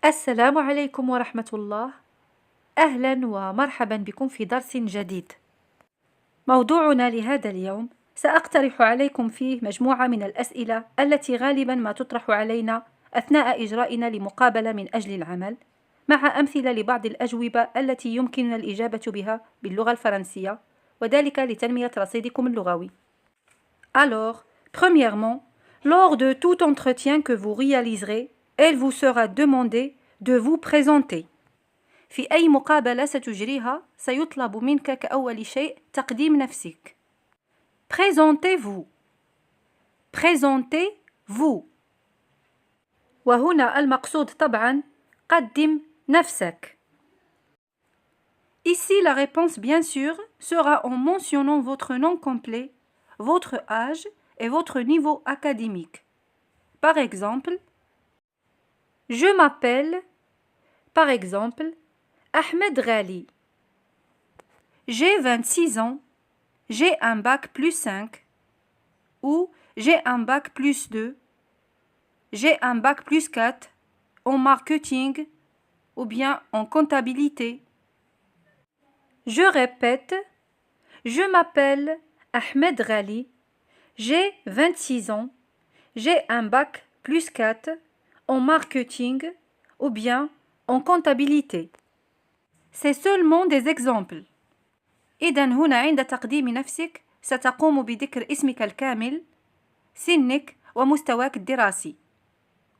السلام عليكم ورحمة الله. أهلا ومرحبا بكم في درس جديد. موضوعنا لهذا اليوم سأقترح عليكم فيه مجموعة من الأسئلة التي غالبا ما تطرح علينا أثناء إجرائنا لمقابلة من أجل العمل، مع أمثلة لبعض الأجوبة التي يمكننا الإجابة بها باللغة الفرنسية، وذلك لتنمية رصيدكم اللغوي. Alors, premièrement, lors de tout entretien que vous réaliserez, il vous sera demandé de vous présenter. في أي مقابلة ستجريها سيطلب منك كأول شيء تقديم نفسك. Présentez-vous. Présentez-vous. وهنا المقصود طبعا قدم نفسك. Ici, la réponse, bien sûr, sera en mentionnant votre nom complet, votre âge et votre niveau académique. Par exemple, je m'appelle, par exemple, Ahmed Ghali. J'ai 26 ans, j'ai un bac plus 5, ou j'ai un bac plus 2, j'ai un bac plus 4 en marketing ou bien en comptabilité. Je répète, je m'appelle Ahmed Ghali, j'ai 26 ans, j'ai un bac plus 4 en marketing ou bien en comptabilité. C'est seulement des exemples. إذن هنا عند تقديم نفسك ستقوم بذكر اسمك الكامل، سنك ومستواك الدراسي.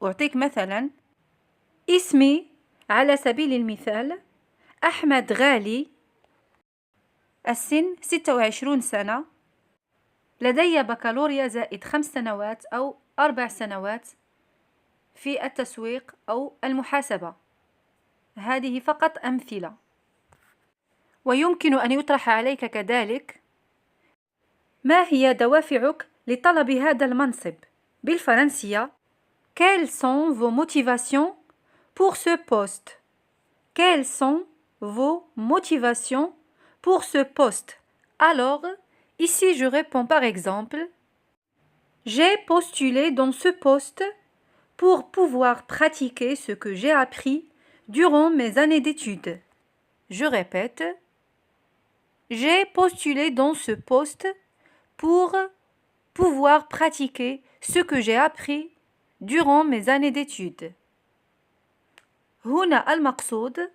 أعطيك مثلا: اسمي على سبيل المثال أحمد غالي، السن 26 سنة، لدي بكالوريا زائد 5 سنوات أو 4 سنوات في التسويق أو المحاسبة. هذه فقط أمثلة. ويمكن أن يطرح عليك كذلك: ما هي دوافعك لطلب هذا المنصب؟ بالفرنسية: Quelles sont vos motivations pour ce poste? Quelles sont vos motivations pour ce poste? Alors, ici je réponds par exemple: J'ai postulé dans ce poste pour pouvoir pratiquer ce que j'ai appris durant mes années d'études. Je répète: J'ai postulé dans ce poste pour pouvoir pratiquer ce que j'ai appris durant mes années d'études. هنا المقصود: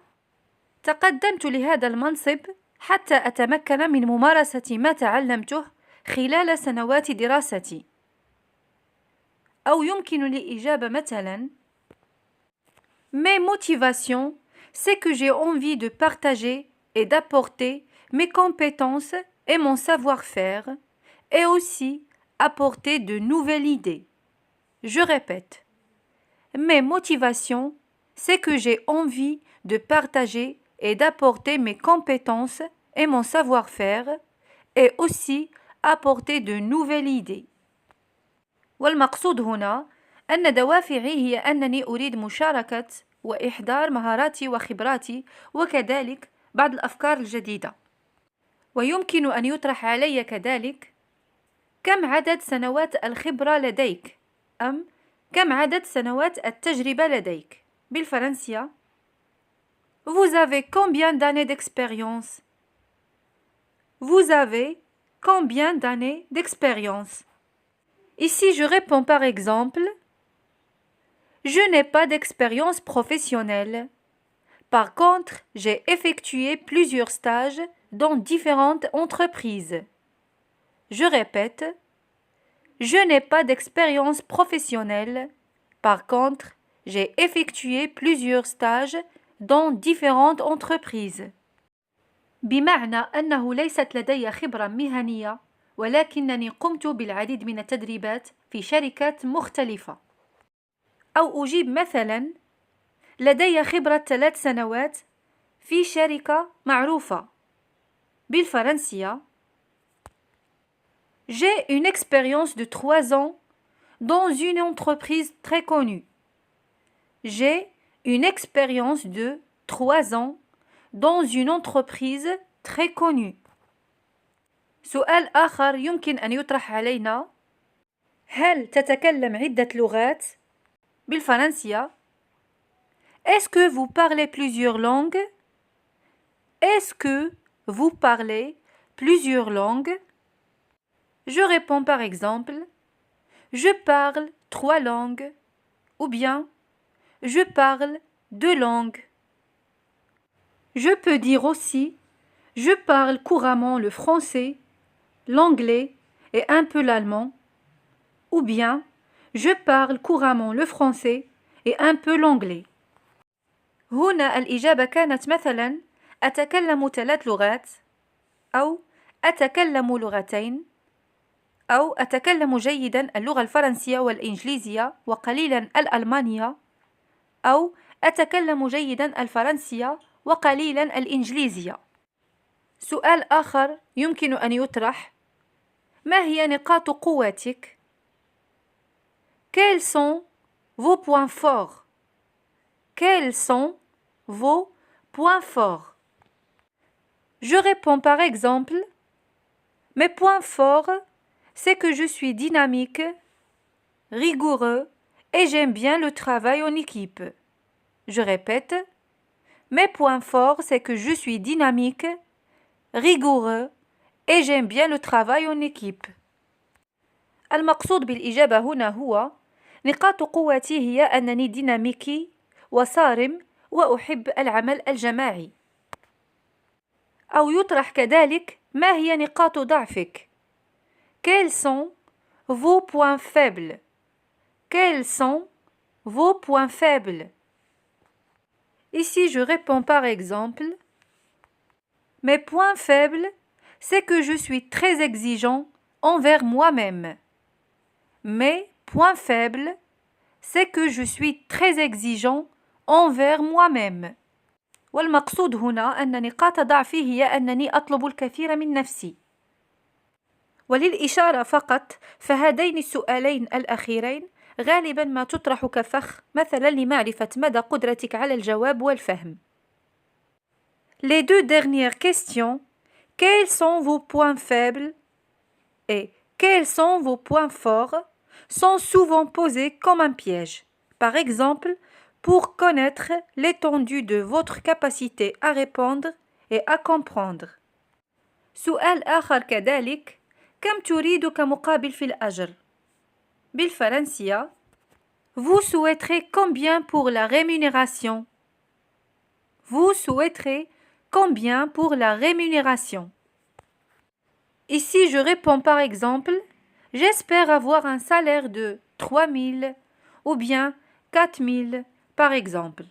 تقدمت لهذا المنصب حتى أتمكن من ممارسة ما تعلمته خلال سنوات دراستي. أو يمكن الإجابة مثلا: Mes motivations, c'est que j'ai envie de partager et d'apporter mes compétences et mon savoir-faire, et aussi apporter de nouvelles idées. Je répète: Mes motivations, c'est que j'ai envie de partager et d'apporter mes compétences et mon savoir-faire, et aussi apporter de nouvelles idées. والمقصود هنا أن دوافعي هي أنني أريد مشاركة وإحضار مهاراتي وخبراتي وكذلك بعض الأفكار الجديدة. ويمكن أن يطرح علي كذلك: كم عدد سنوات الخبرة لديك؟ أم كم عدد سنوات التجربة لديك؟ بالفرنسية: Vous avez combien d'années d'expérience? Vous avez combien d'années d'expérience? Ici, je réponds par exemple: Je n'ai pas d'expérience professionnelle. Par contre, j'ai effectué plusieurs stages dans différentes entreprises. Je répète: Je n'ai pas d'expérience professionnelle. Par contre, j'ai effectué plusieurs stages dans différentes entreprises. بمعنى أنه ليست لدي خبرة مهنية، ولكنني قمت بالعديد من التدريبات في شركات مختلفة. أو أجيب مثلا: لدي خبرة 3 سنوات في شركة معروفة. بالفرنسية: J'ai une expérience de 3 ans dans une entreprise très connue. J'ai une expérience de 3 ans dans une entreprise très connue. سؤال آخر يمكن أن يطرح علينا: هل تتكلم عدة لغات؟ بالفرنسية: Est-ce que vous parlez plusieurs langues? Est-ce que vous parlez plusieurs langues? Je réponds par exemple, je parle 3 langues ou bien je parle 2 langues. Je peux dire aussi, je parle couramment le français, l'anglais et un peu l'allemand, ou bien je parle couramment le français et un peu l'anglais. هنا الإجابة كانت مثلا أتكلم 3 لغات أو أتكلم لغتين أو أتكلم جيدا اللغة الفرنسية والإنجليزية وقليلا الألمانية أو أتكلم جيدا الفرنسية وقليلا الإنجليزية. سؤال آخر يمكن أن يطرح: ما هي نقاط قوتك؟ Quels sont vos points forts? Quels sont vos points forts? Je réponds par exemple, mes points forts, c'est que je suis dynamique, rigoureux et j'aime bien le travail en équipe. Je répète, mes points forts, c'est que je suis dynamique, rigoureux et j'aime bien le travail en équipe. المقصود بالإجابة هنا هو نقاط قوتي هي أنني ديناميكي وصارم وأحب العمل الجماعي. أو يطرح كذلك ما هي نقاط ضعفك؟ Quels sont vos points faibles? Quels sont vos points faibles? Ici, je réponds par exemple, mes points faibles, c'est que je suis très exigeant envers moi-même. Mes points faibles, c'est que je suis très exigeant envers moi-même. والمقصود هنا أن نقاط ضعفي هي أنني أطلب الكثير من نفسي. وللإشارة فقط فهذين السؤالين الأخيرين غالبا ما تطرح كفخ مثلا لمعرفة مدى قدرتك على الجواب والفهم. Les 2 dernières questions, quels sont vos points faibles et quels sont vos points forts, sont souvent posées comme un piège. Par exemple, pour connaître l'étendue de votre capacité à répondre et à comprendre. سؤال آخر كذلك: كم تريد كمقابل في الأجر؟ بالفرنسية Vous souhaiterez combien pour la rémunération? Vous souhaiterez combien pour la rémunération? Ici, je réponds par exemple, j'espère avoir un salaire de 3 000 ou bien 4 000 par exemple.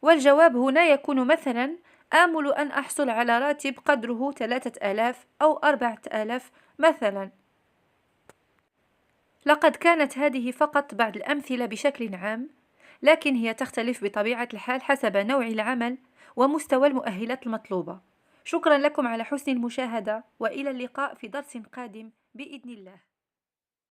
والجواب هنا يكون مثلا آمل أن أحصل على راتب قدره 3000 أو 4000 مثلا. لقد كانت هذه فقط بعض الأمثلة بشكل عام، لكن هي تختلف بطبيعة الحال حسب نوع العمل ومستوى المؤهلات المطلوبة. شكرا لكم على حسن المشاهدة، وإلى اللقاء في درس قادم بإذن الله.